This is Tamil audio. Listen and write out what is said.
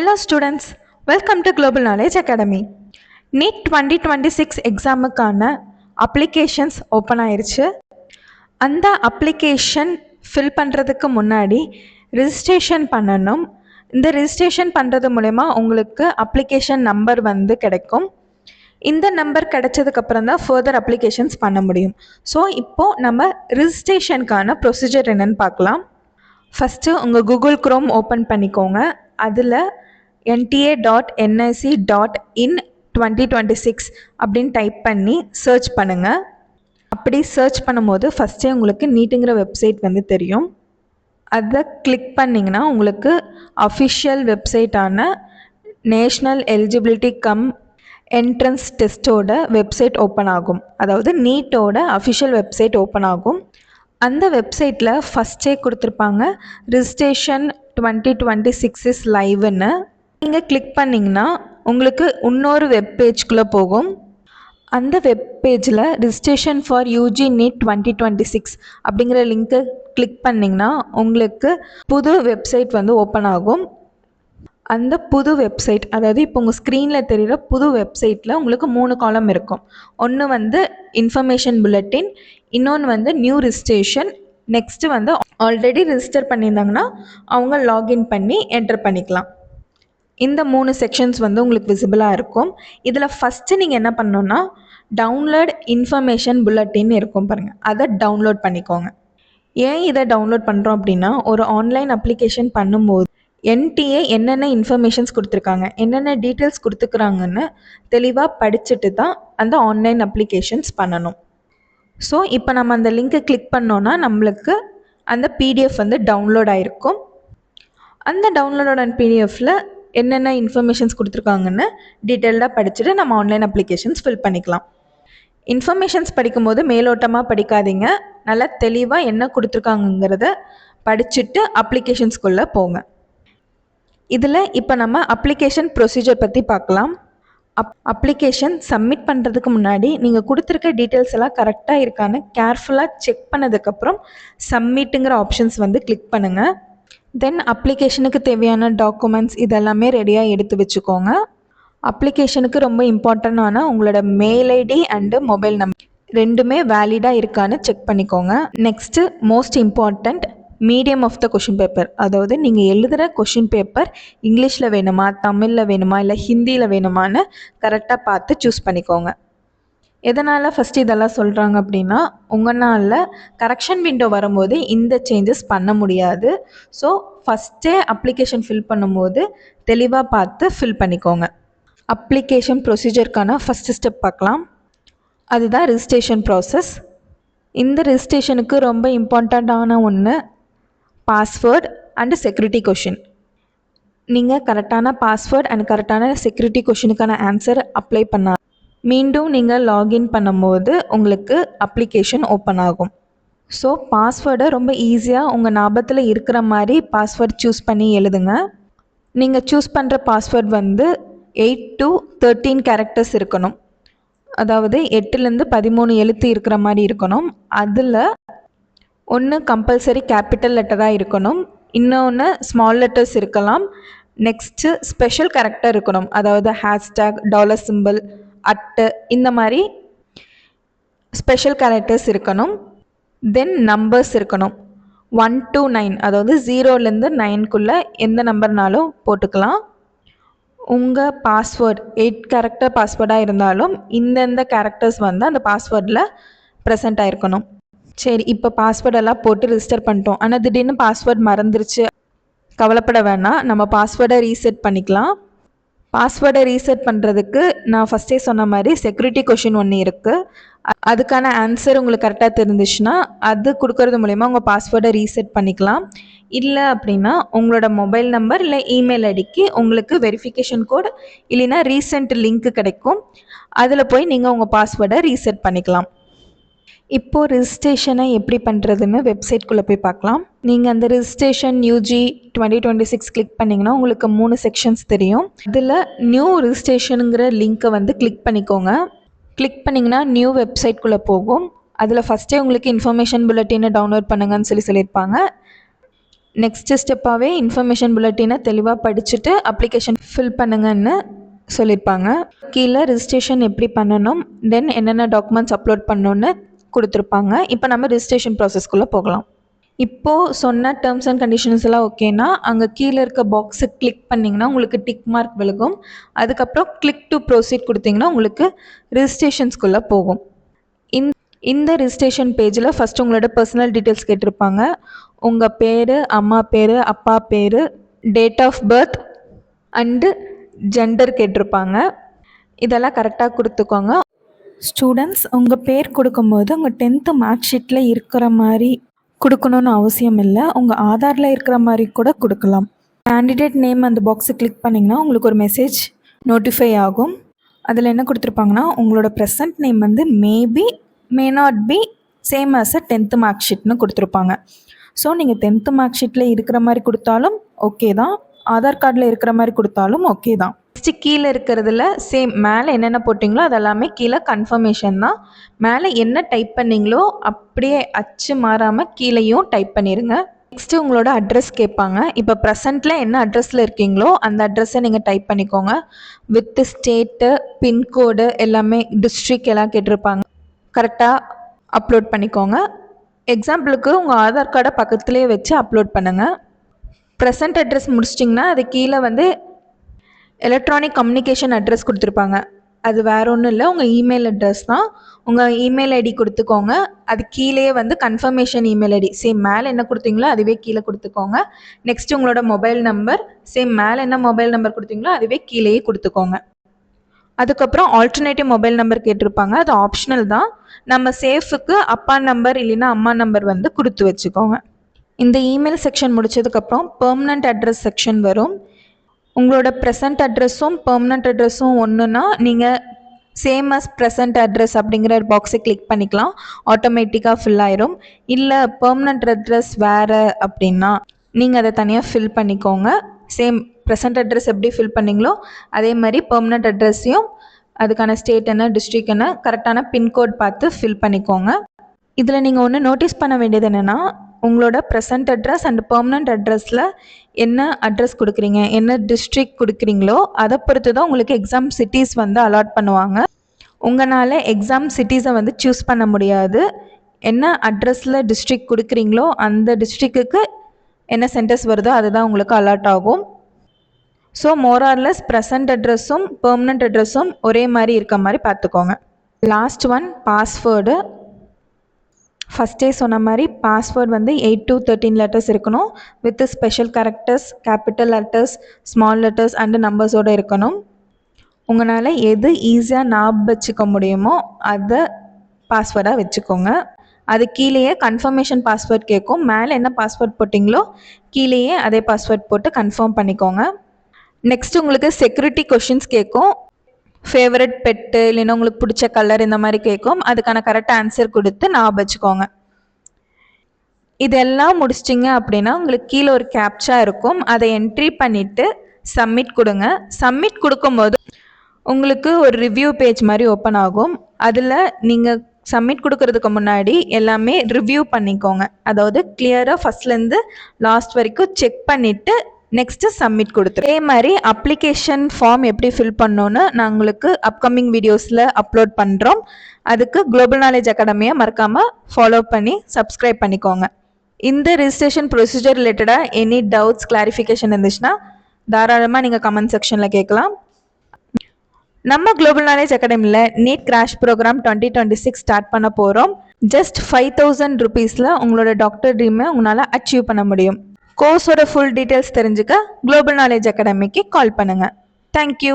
Hello students, welcome to Global Knowledge Academy. NEET 2026 எக்ஸாமுக்கான அப்ளிகேஷன்ஸ் ஓப்பன் ஆயிருச்சு. அந்த அப்ளிகேஷன் ஃபில் பண்ணுறதுக்கு முன்னாடி ரிஜிஸ்ட்ரேஷன் பண்ணணும். இந்த ரிஜிஸ்ட்ரேஷன் பண்ணுறது மூலமா உங்களுக்கு அப்ளிகேஷன் நம்பர் கிடைக்கும். இந்த நம்பர் கிடைச்சதுக்கப்புறம் தான் ஃபர்தர் அப்ளிகேஷன்ஸ் பண்ண முடியும். ஸோ இப்போது நம்ம ரிஜிஸ்ட்ரேஷனுக்கான ப்ரொசீஜர் என்னன்னு பார்க்கலாம். ஃபஸ்ட்டு உங்கள் கூகுள் க்ரோம் ஓப்பன் பண்ணிக்கோங்க. அதில் nta.nic.in 2026 அப்படின்னு டைப் பண்ணி சர்ச் பண்ணுங்கள். அப்படி சர்ச் பண்ணும்போது ஃபஸ்ட்டே உங்களுக்கு நீட்டுங்கிற வெப்சைட் தெரியும். அதை கிளிக் பண்ணிங்கன்னா உங்களுக்கு அஃபிஷியல் வெப்சைட்டான நேஷ்னல் எலிஜிபிலிட்டி கம் என்ட்ரன்ஸ் டெஸ்ட்டோட வெப்சைட் ஓப்பன் ஆகும். அதாவது நீட்டோட அஃபிஷியல் வெப்சைட் ஓப்பன் ஆகும். அந்த வெப்சைட்டில் ஃபஸ்ட்டே கொடுத்துருப்பாங்க ரிஜிஸ்ட்ரேஷன் 2026 இஸ் லைவ்னு. நீங்கள் கிளிக் பண்ணிங்கன்னா உங்களுக்கு இன்னொரு வெப் பேஜ்குள்ளே போகும். அந்த வெப் பேஜில் ரிஜிஸ்ட்ரேஷன் ஃபார் யூஜி நீட் 2026 அப்படிங்கிற லிங்க்கை கிளிக் பண்ணிங்கன்னா உங்களுக்கு புது வெப்சைட் ஓப்பன் ஆகும். அந்த புது வெப்சைட், அதாவது இப்போ உங்கள் ஸ்க்ரீனில் தெரிகிற புது வெப்சைட்டில் உங்களுக்கு 3 காலம் இருக்கும். ஒன்று இன்ஃபர்மேஷன் புல்லட்டின், இன்னொன்று new registration, next already register பண்ணியிருந்தாங்கன்னா அவங்க லாகின் பண்ணி என்டர் பண்ணிக்கலாம். இந்த 3 செக்ஷன்ஸ் உங்களுக்கு விசிபிளாக இருக்கும். இதில் ஃபஸ்ட்டு நீங்கள் என்ன பண்ணணுன்னா டவுன்லோட் இன்ஃபர்மேஷன் புல்லட்டின் இருக்கும் பாருங்கள், அதை டவுன்லோட் பண்ணிக்கோங்க. ஏன் இதை டவுன்லோட் பண்ணுறோம் அப்படின்னா, ஒரு ஆன்லைன் அப்ளிகேஷன் பண்ணும்போது என்டிஏ என்னென்ன இன்ஃபர்மேஷன்ஸ் கொடுத்துருக்காங்க, என்னென்ன டீட்டெயில்ஸ் கொடுத்துக்கிறாங்கன்னு தெளிவாக படிச்சுட்டு தான் அந்த ஆன்லைன் அப்ளிகேஷன்ஸ் பண்ணணும். ஸோ இப்போ நம்ம அந்த லிங்க்கை கிளிக் பண்ணோன்னா நம்மளுக்கு அந்த பிடிஎஃப் டவுன்லோட் ஆகிருக்கும். அந்த டவுன்லோடோட பிடிஎஃப்பில் என்னென்ன இன்ஃபர்மேஷன்ஸ் கொடுத்துருக்காங்கன்னு டீட்டெயில்டாக படிச்சுட்டு நம்ம ஆன்லைன் அப்ளிகேஷன்ஸ் ஃபில் பண்ணிக்கலாம். இன்ஃபர்மேஷன்ஸ் படிக்கும்போது மேலோட்டமாக படிக்காதீங்க, நல்லா தெளிவாக என்ன கொடுத்துருக்காங்கங்கிறத படிச்சுட்டு அப்ளிகேஷன்ஸ்குள்ளே போங்க. இதில் இப்போ நம்ம அப்ளிகேஷன் ப்ரொசீஜர் பற்றி பார்க்கலாம். அப்ளிகேஷன் சப்மிட் பண்ணுறதுக்கு முன்னாடி நீங்கள் கொடுத்துருக்க டீட்டெயில்ஸ் எல்லாம் கரெக்டாக இருக்கான்னு கேர்ஃபுல்லாக செக் பண்ணதுக்கப்புறம் சப்மிட்டுங்கிற ஆப்ஷன்ஸ் கிளிக் பண்ணுங்கள். தென் அப்ளிகேஷனுக்கு தேவையான டாக்குமெண்ட்ஸ் இதெல்லாமே ரெடியாக எடுத்து வச்சுக்கோங்க. அப்ளிகேஷனுக்கு ரொம்ப இம்பார்ட்டண்டான உங்களோட mail ID and mobile number ரெண்டுமே வேலிடாக இருக்கான்னு செக் பண்ணிக்கோங்க. Next most important medium of the question paper, அதாவது நீங்கள் எழுதுகிற கொஷின் பேப்பர் இங்கிலீஷில் வேணுமா, தமிழில் வேணுமா, இல்லை ஹிந்தியில் வேணுமான்னு கரெக்டாக பார்த்து சூஸ் பண்ணிக்கோங்க. எதனால் ஃபஸ்ட்டு இதெல்லாம் சொல்கிறாங்க அப்படின்னா, உங்களால் கரெக்ஷன் விண்டோ வரும்போது இந்த சேஞ்சஸ் பண்ண முடியாது. ஸோ ஃபஸ்ட்டே அப்ளிகேஷன் ஃபில் பண்ணும்போது தெளிவாக பார்த்து ஃபில் பண்ணிக்கோங்க. அப்ளிகேஷன் ப்ரொசீஜருக்கான ஃபஸ்ட்டு ஸ்டெப் பார்க்கலாம். அதுதான் ரிஜிஸ்ட்ரேஷன் ப்ராசஸ். இந்த ரிஜிஸ்ட்ரேஷனுக்கு ரொம்ப இம்பார்ட்டண்ட்டான ஒன்று பாஸ்வேர்ட் அண்டு செக்யூரிட்டி கொஷின். நீங்கள் கரெக்டான பாஸ்வேர்ட் அண்ட் கரெக்டான செக்யூரிட்டி கொஷினுக்கான ஆன்சர் அப்ளை பண்ணால் மீண்டும் நீங்கள் லாகின் பண்ணும்போது உங்களுக்கு அப்ளிகேஷன் ஓப்பன் ஆகும். ஸோ பாஸ்வேர்டை ரொம்ப ஈஸியாக உங்கள் ஞாபகத்தில் இருக்கிற மாதிரி பாஸ்வேர்ட் சூஸ் பண்ணி எழுதுங்க. நீங்கள் சூஸ் பண்ணுற பாஸ்வேர்ட் 8 to 13 கேரக்டர்ஸ் இருக்கணும். அதாவது 8லேருந்து 13 எழுத்து இருக்கிற மாதிரி இருக்கணும். அதில் ஒன்று கம்பல்சரி கேபிட்டல் லெட்டராக இருக்கணும், இன்னொன்று ஸ்மால் லெட்டர்ஸ் இருக்கலாம், நெக்ஸ்ட்டு ஸ்பெஷல் கேரக்டர் இருக்கணும். அதாவது ஹேஷ்டேக், டாலர் சிம்பிள், அட்டு, இந்த மாதிரி ஸ்பெஷல் கேரக்டர்ஸ் இருக்கணும். தென் நம்பர்ஸ் இருக்கணும் 1 to 9, அதாவது 0லேருந்து 9க்குள்ளே எந்த நம்பர்னாலும் போட்டுக்கலாம். உங்கள் பாஸ்வேர்ட் 8 கேரக்டர் பாஸ்வேர்டாக இருந்தாலும் இந்தந்த கேரக்டர்ஸ் அந்த பாஸ்வேர்டில் ப்ரெசென்ட் ஆகிருக்கணும். சரி, இப்போ பாஸ்வேர்டெல்லாம் போட்டு ரிஜிஸ்டர் பண்ணிட்டோம், ஆனால் திடீர்னு பாஸ்வேர்ட் மறந்துருச்சு, கவலைப்பட வேணாம், நம்ம பாஸ்வேர்டை ரீசெட் பண்ணிக்கலாம். பாஸ்வேர்டை ரீசெட் பண்ணுறதுக்கு நான் ஃபஸ்ட்டே சொன்ன மாதிரி செக்யூரிட்டி கொஷின் ஒன்று இருக்குது. அதுக்கான ஆன்சர் உங்களுக்கு கரெக்டாக தெரிஞ்சிச்சுன்னா அது கொடுக்கறது மூலிமா உங்கள் பாஸ்வேர்டை ரீசெட் பண்ணிக்கலாம். இல்லை அப்படின்னா உங்களோட மொபைல் நம்பர் இல்லை இமெயில் ஐடிக்கு உங்களுக்கு வெரிஃபிகேஷன் கோட் இல்லைன்னா ரீசெண்ட் லிங்க் கிடைக்கும், அதில் போய் நீங்கள் உங்கள் பாஸ்வேர்டை ரீசெட் பண்ணிக்கலாம். இப்போது ரிஜிஸ்ட்ரேஷனை எப்படி பண்ணுறதுன்னு வெப்சைட்குள்ளே போய் பார்க்கலாம். நீங்கள் அந்த ரிஜிஸ்ட்ரேஷன் யூஜி 2026 கிளிக் பண்ணிங்கன்னா உங்களுக்கு 3 செக்ஷன்ஸ் தெரியும். அதில் நியூ ரிஜிஸ்ட்ரேஷனுங்கிற லிங்க்கை கிளிக் பண்ணிக்கோங்க. கிளிக் பண்ணிங்கன்னா நியூ வெப்சைட்குள்ளே போகும். அதில் ஃபஸ்ட்டே உங்களுக்கு இன்ஃபர்மேஷன் புல்லட்டினை டவுன்லோட் பண்ணுங்கன்னு சொல்லியிருப்பாங்க. நெக்ஸ்ட் ஸ்டெப்பாகவே இன்ஃபர்மேஷன் புல்லட்டினை தெளிவாக படிச்சுட்டு அப்ளிகேஷன் ஃபில் பண்ணுங்கன்னு சொல்லியிருப்பாங்க. கீழே ரிஜிஸ்ட்ரேஷன் எப்படி பண்ணணும், தென் என்னென்ன டாக்குமெண்ட்ஸ் அப்லோட் பண்ணணுன்னு கொடுத்துருப்பாங்க. இப்போ நம்ம ரிஜிஸ்ட்ரேஷன் ப்ராசஸ்க்குள்ளே போகலாம். இப்போது சொன்ன டேர்ம்ஸ் அண்ட் கண்டிஷன்ஸ் எல்லாம் ஓகேனா அங்கே கீழே இருக்க பாக்ஸை கிளிக் பண்ணிங்கன்னா உங்களுக்கு டிக் மார்க் விழுகும். அதுக்கப்புறம் கிளிக் டு ப்ரொசீட் கொடுத்தீங்கன்னா உங்களுக்கு ரிஜிஸ்ட்ரேஷன்ஸ்குள்ளே போகும். இந்த ரிஜிஸ்ட்ரேஷன் பேஜில் ஃபஸ்ட்டு உங்களோட பர்சனல் டீட்டெயில்ஸ் கேட்டிருப்பாங்க. உங்கள் பேர், அம்மா பேர், அப்பா பேர், date of birth and gender கேட்டிருப்பாங்க. இதெல்லாம் கரெக்டாக கொடுத்துக்கோங்க. ஸ்டூடெண்ட்ஸ் உங்கள் பேர் கொடுக்கும்போது உங்கள் 10th மார்க் ஷீட்டில் இருக்கிற மாதிரி கொடுக்கணுன்னு அவசியம் இல்லை. உங்கள் ஆதாரில் இருக்கிற மாதிரி கூட கொடுக்கலாம். கேண்டிடேட் நேம் அந்த பாக்ஸை கிளிக் பண்ணிங்கன்னா உங்களுக்கு ஒரு மெசேஜ் நோட்டிஃபை ஆகும். அதில் என்ன கொடுத்துருப்பாங்கன்னா உங்களோட ப்ரெசன்ட் நேம் வந்து maybe may not be same as a 10th mark ஷீட்னு கொடுத்துருப்பாங்க. ஸோ நீங்கள் 10th மார்க் ஷீட்டில் இருக்கிற மாதிரி கொடுத்தாலும் ஓகே தான், ஆதார் கார்டில் இருக்கிற மாதிரி கொடுத்தாலும் ஓகே தான். நெக்ஸ்ட்டு கீழே இருக்கிறதுல சேம் மேலே என்னென்ன போட்டிங்களோ அதெல்லாமே கீழே கன்ஃபர்மேஷன் தான். மேலே என்ன டைப் பண்ணிங்களோ அப்படியே அச்சு மாறாமல் கீழேயும் டைப் பண்ணிடுங்க. நெக்ஸ்ட்டு உங்களோட அட்ரஸ் கேட்பாங்க. இப்போ ப்ரெசண்ட்டில் என்ன அட்ரஸில் இருக்கீங்களோ அந்த அட்ரஸை நீங்கள் டைப் பண்ணிக்கோங்க. வித் ஸ்டேட்டு, பின்கோடு எல்லாமே, டிஸ்ட்ரிக் எல்லாம் கேட்டிருப்பாங்க. கரெக்டாக அப்லோட் பண்ணிக்கோங்க. எக்ஸாம்பிளுக்கு உங்கள் ஆதார் கார்டை பக்கத்துலேயே வச்சு அப்லோட் பண்ணுங்கள். ப்ரெசன்ட் அட்ரஸ் முடிச்சிட்டிங்கன்னா அது கீழே வந்து எலக்ட்ரானிக் கம்யூனிகேஷன் அட்ரஸ் கொடுத்துருப்பாங்க. அது வேறு ஒன்றும் இல்லை, உங்கள் இமெயில் அட்ரஸ் தான். உங்கள் இமெயில் ஐடி கொடுத்துக்கோங்க. அது கீழேயே வந்து கன்ஃபர்மேஷன் இமெயில் ஐடி சேம் மேலே என்ன கொடுத்தீங்களோ அதுவே கீழே கொடுத்துக்கோங்க. நெக்ஸ்ட்டு உங்களோட மொபைல் நம்பர் சேம் மேலே என்ன மொபைல் நம்பர் கொடுத்தீங்களோ அதுவே கீழேயே கொடுத்துக்கோங்க. அதுக்கப்புறம் ஆல்டர்னேட்டிவ் மொபைல் நம்பர் கேட்டிருப்பாங்க. அது ஆப்ஷனல் தான். நம்ம சேஃபுக்கு அப்பா நம்பர் இல்லைன்னா அம்மா நம்பர் வந்து கொடுத்து வச்சுக்கோங்க. இந்த இமெயில் செக்ஷன் முடிச்சதுக்கப்புறம் பெர்மனண்ட் அட்ரஸ் செக்ஷன் வரும். உங்களோட ப்ரெசன்ட் அட்ரஸும் பெர்மனண்ட் அட்ரஸும் ஒன்றுனா நீங்கள் சேம் அஸ் ப்ரெசன்ட் அட்ரஸ் அப்படிங்கிற பாக்ஸை கிளிக் பண்ணிக்கலாம். ஆட்டோமேட்டிக்காக ஃபில் ஆயிரும். இல்லை பெர்மனண்ட் அட்ரஸ் வேறு அப்படின்னா நீங்கள் அதை தனியாக ஃபில் பண்ணிக்கோங்க. சேம் ப்ரெசன்ட் அட்ரஸ் எப்படி ஃபில் பண்ணிங்களோ அதே மாதிரி பெர்மனண்ட் அட்ரஸையும் அதுக்கான ஸ்டேட் என்ன, டிஸ்ட்ரிக் என்ன, கரெக்டான பின்கோட் பார்த்து ஃபில் பண்ணிக்கோங்க. இதில் நீங்கள் ஒன்று நோட்டீஸ் பண்ண வேண்டியது என்னென்னா உங்களோட ப்ரெசன்ட் அட்ரஸ் அண்ட் பெர்மனண்ட் அட்ரஸில் என்ன அட்ரஸ் கொடுக்குறீங்க, என்ன டிஸ்ட்ரிக் கொடுக்குறீங்களோ அதை பொறுத்து தான் உங்களுக்கு எக்ஸாம் சிட்டிஸ் வந்து அலாட் பண்ணுவாங்க. உங்களால் எக்ஸாம் சிட்டிஸை வந்து சூஸ் பண்ண முடியாது. என்ன அட்ரஸில் டிஸ்ட்ரிக் கொடுக்குறீங்களோ அந்த டிஸ்ட்ரிக்குக்கு என்ன சென்டர்ஸ் வருதோ அதுதான் உங்களுக்கு அலாட் ஆகும். ஸோ மோரார்லெஸ் ப்ரெசன்ட் அட்ரஸும் பெர்மனண்ட் அட்ரஸும் ஒரே மாதிரி இருக்க மாதிரி பார்த்துக்கோங்க. Last one password. ஃபஸ்ட்டே சொன்ன மாதிரி பாஸ்வேர்டு வந்து 8 to 13 லெட்டர்ஸ் இருக்கணும். With special characters, capital letters, small letters and நம்பர்ஸோடு இருக்கணும். உங்களால் எது ஈஸியாக ஞாபகம் வச்சுக்க முடியுமோ அதை பாஸ்வேர்டாக வச்சுக்கோங்க. அது கீழேயே கன்ஃபர்மேஷன் பாஸ்வேர்ட் கேட்கும். மேலே என்ன பாஸ்வேர்ட் போட்டிங்களோ கீழேயே அதே பாஸ்வேர்ட் போட்டு கன்ஃபார்ம் பண்ணிக்கோங்க. நெக்ஸ்ட் உங்களுக்கு செக்யூரிட்டி கொஷின்ஸ் கேட்கும். ஃபேவரட் பெட்டு இல்லைன்னா உங்களுக்கு பிடிச்ச கலர் இந்த மாதிரி கேட்கும். அதுக்கான கரெக்டாக ஆன்சர் கொடுத்து ஞாபகம் வச்சுக்கோங்க. இதெல்லாம் முடிச்சிட்டிங்க அப்படின்னா உங்களுக்கு கீழே ஒரு கேப்சா இருக்கும். அதை என்ட்ரி பண்ணிவிட்டு சப்மிட் கொடுங்க. சப்மிட் கொடுக்கும்போது உங்களுக்கு ஒரு ரிவ்யூ பேஜ் மாதிரி ஓப்பன் ஆகும். அதில் நீங்கள் சப்மிட் கொடுக்கறதுக்கு முன்னாடி எல்லாமே ரிவ்யூ பண்ணிக்கோங்க. அதாவது கிளியராக ஃபஸ்ட்லேருந்து லாஸ்ட் வரைக்கும் செக் பண்ணிவிட்டு நெக்ஸ்ட்டு சப்மிட் கொடுத்துரு. அதே மாதிரி அப்ளிகேஷன் ஃபார்ம் எப்படி ஃபில் பண்ணோன்னு நான் உங்களுக்கு அப்கமிங் வீடியோஸில் அப்லோட் பண்ணுறோம். அதுக்கு குளோபல் நாலேஜ் அகாடமியை மறக்காமல் ஃபாலோ பண்ணி சப்ஸ்கிரைப் பண்ணிக்கோங்க. இந்த ரிஜிஸ்ட்ரேஷன் ப்ரொசீஜர் ரிலேட்டடாக எனி டவுட்ஸ், கிளாரிஃபிகேஷன் இருந்துச்சுன்னா தாராளமாக நீங்கள் கமெண்ட் செக்ஷனில் கேட்கலாம். நம்ம குளோபல் நாலேஜ் அகாடமியில் நீட் கிராஷ் ப்ரோக்ராம் 2026 ஸ்டார்ட் பண்ண போகிறோம். ஜஸ்ட் 5000 rupeesல உங்களோட டாக்டர் ட்ரீமை உங்களால் அச்சீவ் பண்ண முடியும். கோர்ஸோட ஃபுல் டீட்டெயில்ஸ் தெரிஞ்சுக்க குளோபல் நாலேஜ் அகாடமிக்கு கால் பண்ணுங்கள். தேங்க்யூ.